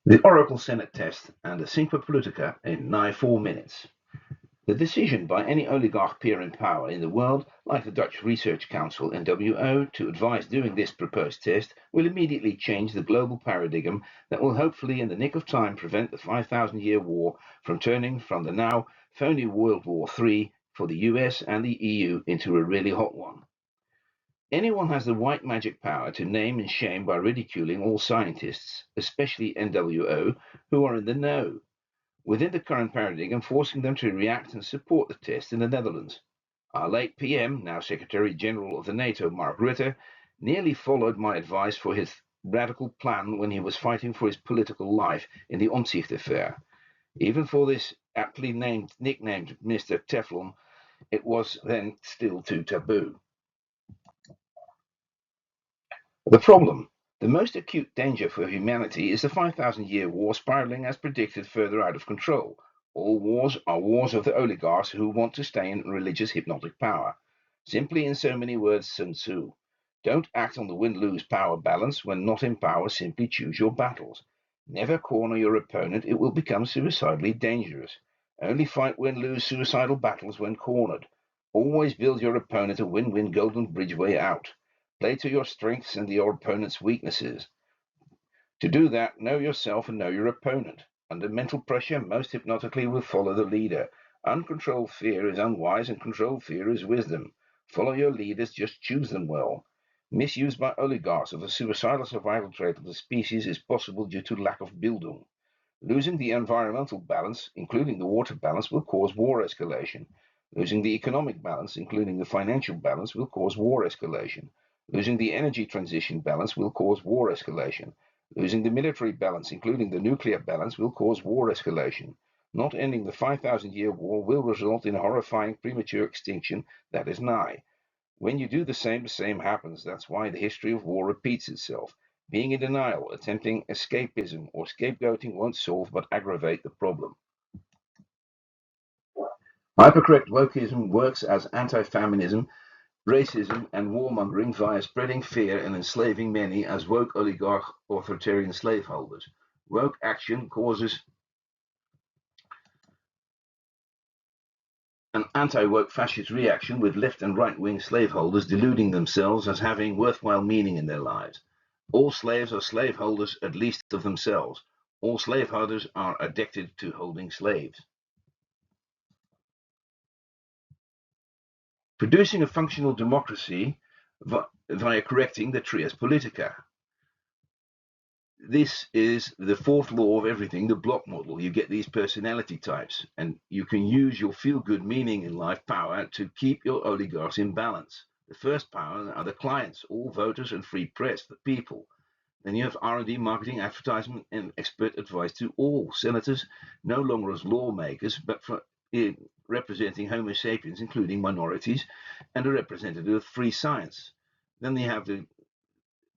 The Oracle Senate test and the Cinque Politica in nigh 4 minutes. The decision by any oligarch peer in power in the world, like the Dutch Research Council NWO, to advise doing this proposed test will immediately change the global paradigm that will hopefully in the nick of time prevent the 5,000-year war from turning from the now phony World War III for the US and the EU into a really hot one. Anyone has the white magic power to name and shame by ridiculing all scientists, especially NWO, who are in the know, within the current paradigm, forcing them to react and support the test in the Netherlands. Our late PM, now Secretary General of the NATO, Mark Rutte, nearly followed my advice for his radical plan when he was fighting for his political life in the Omtzigt affair. Even for this aptly nicknamed Mr. Teflon, it was then still too taboo. The problem, the most acute danger for humanity, is the 5,000-year war spiraling as predicted further out of control. All wars are wars of the oligarchs who want to stay in religious hypnotic power. Simply in so many words, Sun Tzu. Don't act on the win-lose power balance when not in power, simply choose your battles. Never corner your opponent, it will become suicidally dangerous. Only fight win-lose suicidal battles when cornered. Always build your opponent a win-win golden bridge way out. Play to your strengths and your opponent's weaknesses. To do that, know yourself and know your opponent. Under mental pressure, most hypnotically will follow the leader. Uncontrolled fear is unwise and controlled fear is wisdom. Follow your leaders, just choose them well. Misuse by oligarchs of the suicidal survival trait of the species is possible due to lack of Bildung. Losing the environmental balance, including the water balance, will cause war escalation. Losing the economic balance, including the financial balance, will cause war escalation. Losing the energy transition balance will cause war escalation. Losing the military balance, including the nuclear balance, will cause war escalation. Not ending the 5,000-year war will result in a horrifying premature extinction that is nigh. When you do the same happens. That's why the history of war repeats itself. Being in denial, attempting escapism, or scapegoating won't solve but aggravate the problem. Hypercorrect wokeism works as anti-feminism, racism, and warmongering via spreading fear and enslaving many as woke oligarch authoritarian slaveholders. Woke action causes an anti-woke fascist reaction with left and right-wing slaveholders deluding themselves as having worthwhile meaning in their lives. All slaves are slaveholders at least of themselves. All slaveholders are addicted to holding slaves. Producing a functional democracy via correcting the trias politica. This is the fourth law of everything, the block model. You get these personality types, and you can use your feel-good meaning in life power to keep your oligarchs in balance. The first power are the clients, all voters and free press, the people. Then you have R&D, marketing, advertisement, and expert advice to all. Senators no longer as lawmakers, but for representing Homo sapiens, including minorities, and a representative of free science. Then you have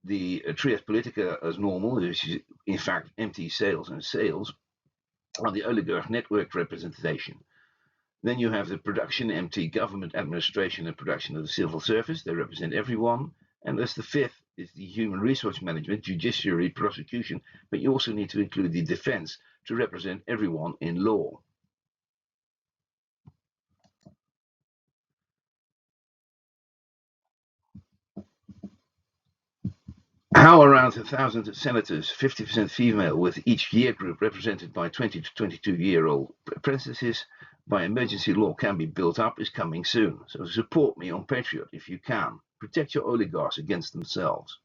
the trias politica as normal, which is in fact empty sales and sales, are the oligarch network representation. Then you have the production, MT, government, administration, and production of the civil service. They represent everyone. And there's the fifth is the human resource management, judiciary, prosecution. But you also need to include the defense to represent everyone in law. How around 1,000 senators, 50% female, with each year group represented by 20 to 22-year-old apprentices by emergency law can be built up is coming soon. So support me on Patreon if you can. Protect your oligarchs against themselves.